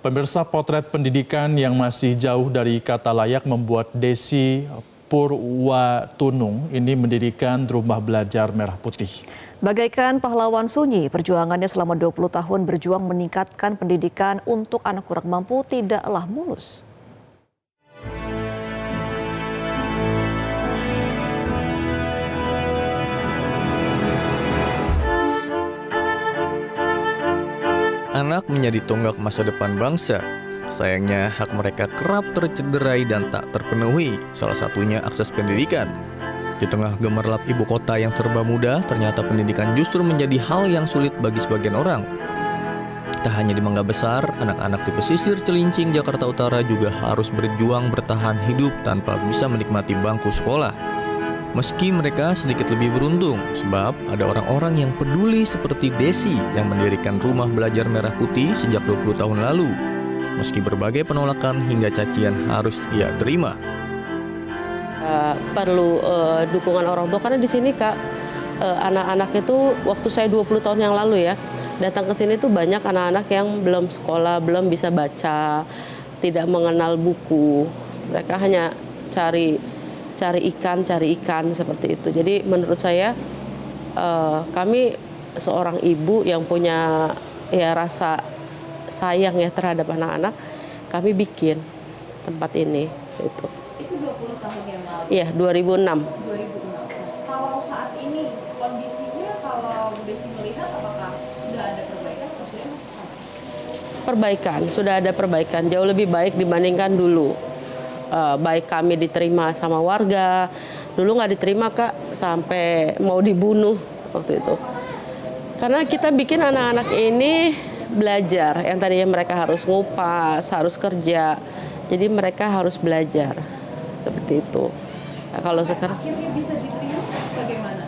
Pemirsa, potret pendidikan yang masih jauh dari kata layak membuat Desi Purwatunung ini mendirikan Rumah Belajar Merah Putih. Bagaikan pahlawan sunyi, perjuangannya selama 20 tahun berjuang meningkatkan pendidikan untuk anak kurang mampu tidaklah mulus. Anak menjadi tonggak masa depan bangsa. Sayangnya hak mereka kerap tercederai dan tak terpenuhi, salah satunya akses pendidikan. Di tengah gemerlap ibu kota yang serba mudah, ternyata pendidikan justru menjadi hal yang sulit bagi sebagian orang. Tak hanya di Mangga Besar, anak-anak di pesisir Celincing, Jakarta Utara juga harus berjuang bertahan hidup tanpa bisa menikmati bangku sekolah. Meski mereka sedikit lebih beruntung, sebab ada orang-orang yang peduli seperti Desi yang mendirikan Rumah Belajar Merah Putih sejak 20 tahun lalu. Meski berbagai penolakan hingga cacian harus ia terima. Perlu dukungan orang tua, karena di sini Kak, anak-anak itu waktu saya 20 tahun yang lalu ya, datang ke sini tuh banyak anak-anak yang belum sekolah, belum bisa baca, tidak mengenal buku. Mereka hanya cari ikan seperti itu. Jadi menurut saya kami seorang ibu yang punya ya rasa sayang ya terhadap anak-anak, kami bikin tempat ini itu. Itu 20 tahun yang lalu. Iya, 2006. 2006. Kalau saat ini kondisinya, kalau Desi melihat, apakah sudah ada perbaikan atau sudah masih sama? Perbaikan, sudah ada perbaikan, jauh lebih baik dibandingkan dulu. Baik kami diterima sama warga, dulu nggak diterima Kak, sampai mau dibunuh waktu itu. Karena kita bikin anak-anak ini belajar, yang tadinya mereka harus ngupas, harus kerja, jadi mereka harus belajar, seperti itu. Nah, kalau sekarang Akhirnya bisa diterima, bagaimana?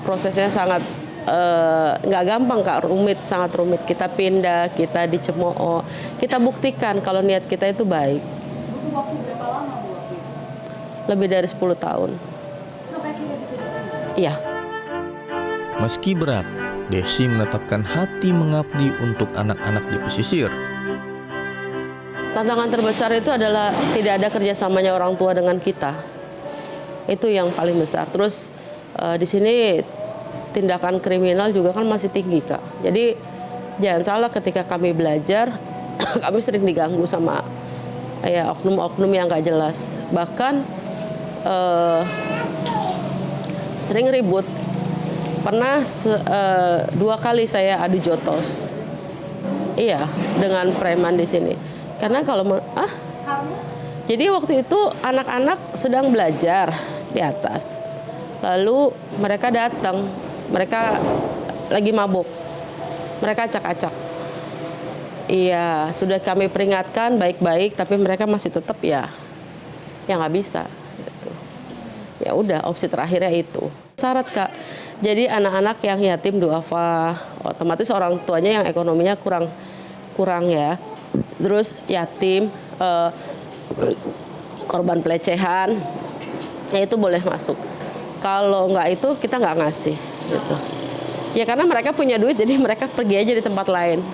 Prosesnya sangat nggak gampang Kak, rumit, sangat rumit. Kita pindah, kita dicemooh, kita buktikan kalau niat kita itu baik. Butuh waktu berapa lama Bu waktu itu? Lebih dari 10 tahun. Sampai akhirnya bisa diterima? Iya. Meski berat, Desi menetapkan hati mengabdi untuk anak-anak di pesisir. Tantangan terbesar itu adalah tidak ada kerjasamanya orang tua dengan kita. Itu yang paling besar. Terus di sini tindakan kriminal juga kan masih tinggi Kak. Jadi jangan salah, ketika kami belajar, kami sering diganggu sama ya oknum-oknum yang nggak jelas. Bahkan sering ribut. Pernah 2 kali saya adu jotos. Iya, dengan preman di sini. Karena kalau jadi waktu itu anak-anak sedang belajar di atas. Lalu mereka datang, mereka lagi mabuk. Mereka acak-acak. Iya, sudah kami peringatkan baik-baik, tapi mereka masih tetap ya nggak bisa. Gitu. Ya udah, opsi terakhirnya itu. Syarat Kak, jadi anak-anak yang yatim duafa, otomatis orang tuanya yang ekonominya kurang ya. Terus yatim, korban pelecehan, ya itu boleh masuk. Kalau nggak itu kita nggak ngasih. Gitu. Ya karena mereka punya duit, jadi mereka pergi aja di tempat lain,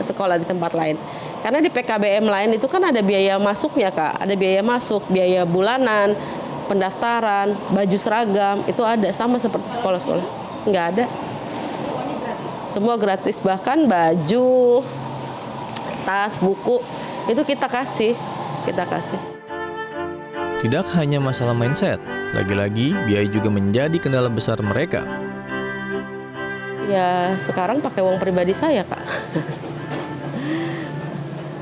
sekolah di tempat lain. Karena di PKBM lain itu kan ada biaya masuknya Kak, ada biaya masuk, biaya bulanan, pendaftaran, baju seragam, itu ada, sama seperti sekolah-sekolah. Nggak ada. Semuanya gratis? Semua gratis, bahkan baju, tas, buku, itu kita kasih. Tidak hanya masalah mindset, lagi-lagi biaya juga menjadi kendala besar mereka. Ya sekarang pakai uang pribadi saya Kak.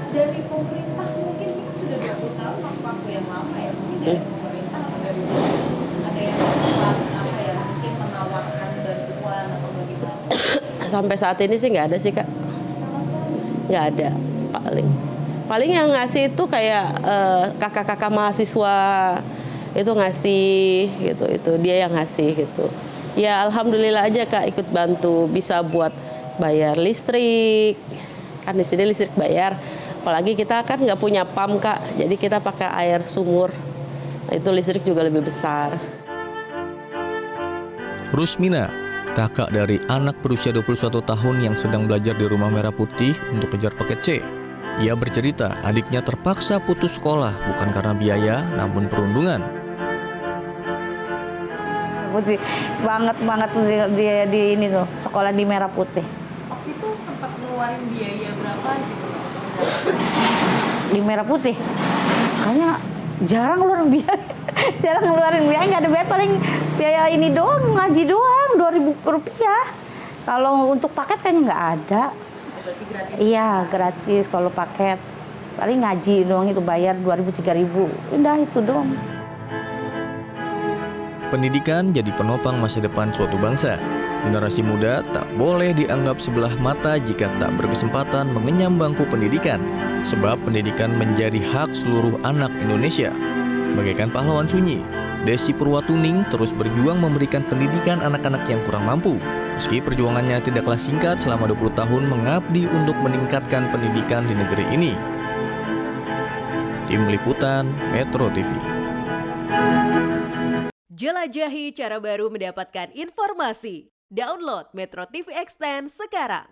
Dari pemerintah mungkin itu sudah 20 tahun, waktu yang lama ya, mungkin dari pemerintah atau dari luar, ada yang sempat mungkin menawarkan bantuan atau bagaimana? Sampai saat ini sih nggak ada sih Kak. Sama sekali? Nggak ada, paling yang ngasih itu kayak kakak-kakak mahasiswa itu ngasih gitu, itu dia yang ngasih gitu. Ya alhamdulillah aja Kak, ikut bantu, bisa buat bayar listrik, kan di sini listrik bayar. Apalagi kita kan nggak punya PAM Kak, jadi kita pakai air sumur. Nah, itu listrik juga lebih besar. Rusmina, kakak dari anak berusia 21 tahun yang sedang belajar di Rumah Merah Putih untuk kejar paket C. Ia bercerita adiknya terpaksa putus sekolah bukan karena biaya namun perundungan. Putih banget dia di ini tuh sekolah di Merah Putih. Waktu itu sempat ngeluarin biaya berapa gitu? Di Merah Putih kayaknya jarang ngeluarin biaya. Jarang ngeluarin biaya, nggak ada biaya, paling biaya ini doang, ngaji doang, Rp2.000. Kalau untuk paket kayaknya nggak ada. Berarti gratis? Iya, gratis kalau paket. Paling ngaji doang itu bayar 2.000-3.000. Udah itu doang. Pendidikan jadi penopang masa depan suatu bangsa. Generasi muda tak boleh dianggap sebelah mata jika tak berkesempatan mengenyam bangku pendidikan. Sebab pendidikan menjadi hak seluruh anak Indonesia. Bagaikan pahlawan sunyi, Desi Purwatuning terus berjuang memberikan pendidikan anak-anak yang kurang mampu. Meski perjuangannya tidaklah singkat selama 20 tahun mengabdi untuk meningkatkan pendidikan di negeri ini. Tim Liputan Metro TV. Jelajahi cara baru mendapatkan informasi. Download Metro TV Extend sekarang.